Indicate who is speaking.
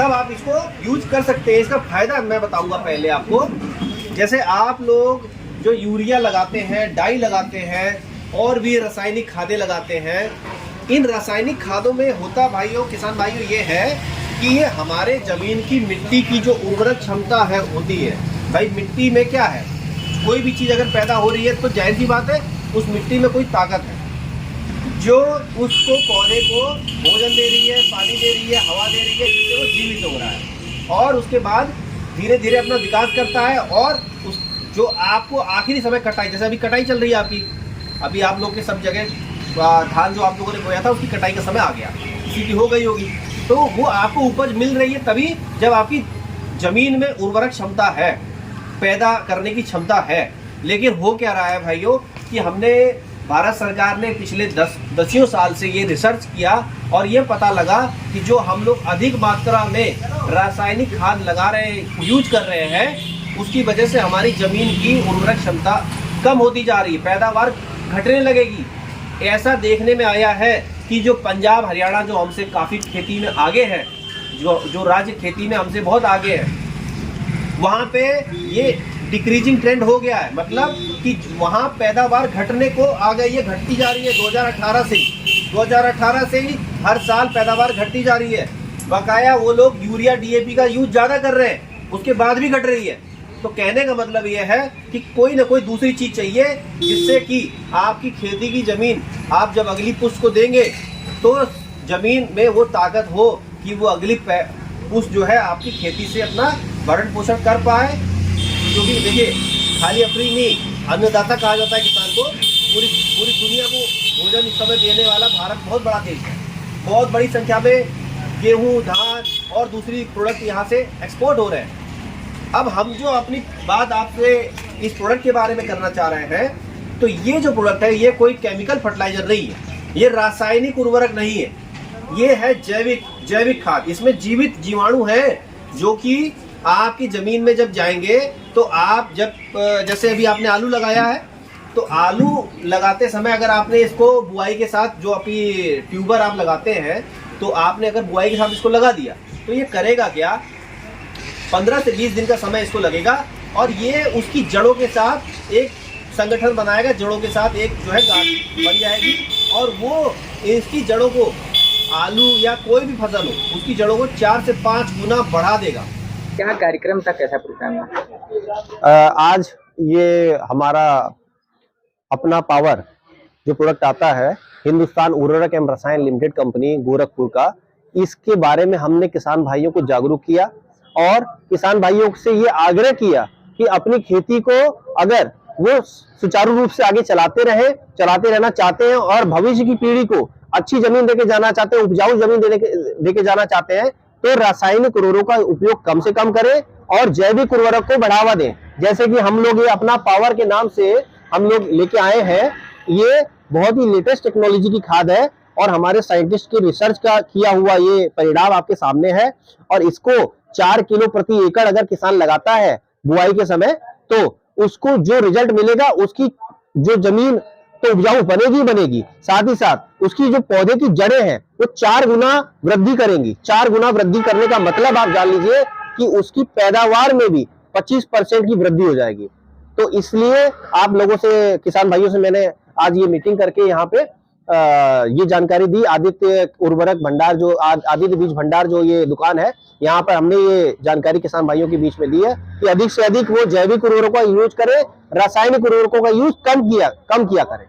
Speaker 1: तब आप इसको यूज कर सकते हैं। इसका फायदा मैं बताऊंगा पहले आपको। जैसे आप लोग जो यूरिया लगाते हैं, डाई लगाते हैं और भी रासायनिक खादें लगाते हैं, इन रासायनिक खादों में होता भाइयों, किसान भाइयों, ये है कि ये हमारे जमीन की मिट्टी की जो उर्वरक क्षमता है होती है। भाई मिट्टी में क्या है, कोई भी चीज़ अगर पैदा हो रही है तो जाहिर सी बात है उस मिट्टी में कोई ताकत है जो उसको, पौधे को भोजन दे रही है, पानी दे रही है, हवा दे रही है, जिससे वो जीवित हो रहा है और उसके बाद धीरे धीरे अपना विकास करता है। और उस जो आपको आखिरी समय कटाई, जैसे अभी कटाई चल रही है आपकी, अभी आप लोग के सब जगह धान जो आप लोगों ने बोया था उसकी कटाई का समय आ गया, किसी की हो गई होगी, तो वो आपको उपज मिल रही है तभी जब आपकी जमीन में उर्वरक क्षमता है, पैदा करने की क्षमता है। लेकिन हो क्या रहा है भाइयों कि हमने, भारत सरकार ने पिछले 10 साल से ये रिसर्च किया और ये पता लगा कि जो हम लोग अधिक मात्रा में रासायनिक खाद लगा रहे, यूज कर रहे हैं, उसकी वजह से हमारी जमीन की उर्वरक क्षमता कम होती जा रही है, पैदावार घटने लगेगी। ऐसा देखने में आया है कि जो पंजाब, हरियाणा जो हमसे काफ़ी खेती में आगे है, जो राज्य खेती में हमसे बहुत आगे है, वहाँ पे ये डिक्रीजिंग ट्रेंड हो गया है। मतलब कि वहाँ पैदावार घटने को आ गई है, घटती जा रही है। 2018 से ही हर साल पैदावार घटती जा रही है। बकाया वो लोग यूरिया, डीएपी का यूज ज़्यादा कर रहे हैं, उसके बाद भी घट रही है। तो कहने का मतलब ये है कि कोई ना कोई दूसरी चीज़ चाहिए जिससे कि आपकी खेती की ज़मीन, आप जब अगली पुष्प को देंगे तो ज़मीन में वो ताकत हो कि वो अगली पुष्प जो है आपकी खेती से अपना भरण पोषण कर पाए। क्योंकि देखिए, खाली अपनी नहीं, अन्नदाता कहा जाता है किसान को। पूरी दुनिया को भोजन इस समय देने वाला भारत बहुत बड़ा देश है। बहुत बड़ी संख्या में गेहूं, धान और दूसरी प्रोडक्ट यहाँ से एक्सपोर्ट हो रहे हैं। अब हम जो अपनी बात आपसे इस प्रोडक्ट के बारे में करना चाह रहे हैं, तो ये जो प्रोडक्ट है ये कोई केमिकल फर्टिलाइजर नहीं है, ये रासायनिक उर्वरक नहीं है, ये है जैविक खाद। इसमें जीवित जीवाणु है जो कि आपकी ज़मीन में जब जाएंगे तो आप जब, जैसे अभी आपने आलू लगाया है, तो आलू लगाते समय अगर आपने इसको बुआई के साथ, जो अभी ट्यूबर आप लगाते हैं, तो आपने अगर बुआई के साथ इसको लगा दिया तो ये करेगा क्या, 15 से 20 दिन का समय इसको लगेगा और ये उसकी जड़ों के साथ एक संगठन बनाएगा, जड़ों के साथ एक जो है गांठ बन जाएगी और वो इसकी जड़ों को, आलू या कोई भी फसल हो, उसकी जड़ों को 4 से 5 गुना बढ़ा देगा।
Speaker 2: क्या कार्यक्रम था, कैसा प्रोग्राम है?
Speaker 3: आज ये हमारा अपना पावर जो प्रोडक्ट आता है, हिंदुस्तान उर्वरक एवं रसायन लिमिटेड कंपनी गोरखपुर का, इसके बारे में हमने किसान भाइयों को जागरूक किया और किसान भाइयों से ये आग्रह किया कि अपनी खेती को अगर वो सुचारू रूप से आगे चलाते रहना चाहते हैं और भविष्य की पीढ़ी को अच्छी जमीन देके जाना चाहते हैं, उपजाऊ जमीन देके जाना चाहते हैं, तो रासायनिक उर्वरकों का उपयोग कम से कम करें और जैविक उर्वरक को बढ़ावा दें। जैसे कि हम लोग ये अपना पावर के नाम से हम लोग लेके आए हैं, ये बहुत ही लेटेस्ट टेक्नोलॉजी की खाद है और हमारे साइंटिस्ट की रिसर्च का किया हुआ ये परिणाम आपके सामने है। और इसको 4 किलो प्रति एकड़ अगर किसान लगाता है बुआई के समय, तो उसको जो रिजल्ट मिलेगा, उसकी जो जमीन तो उपजाऊ बनेगी, साथ ही साथ उसकी जो पौधे की जड़ें हैं वो 4 गुना वृद्धि करेंगी। 4 गुना वृद्धि करने का मतलब आप जान लीजिए कि उसकी पैदावार में भी 25% की वृद्धि हो जाएगी। तो इसलिए आप लोगों से, किसान भाइयों से मैंने आज ये मीटिंग करके यहाँ पे ये जानकारी दी। आदित्य उर्वरक भंडार, जो आदित्य बीज भंडार जो ये दुकान है, यहाँ पर हमने ये जानकारी किसान भाइयों के बीच में दी है कि अधिक से अधिक वो जैविक उर्वरकों का यूज करें, रासायनिक उर्वरकों का यूज कम किया करें।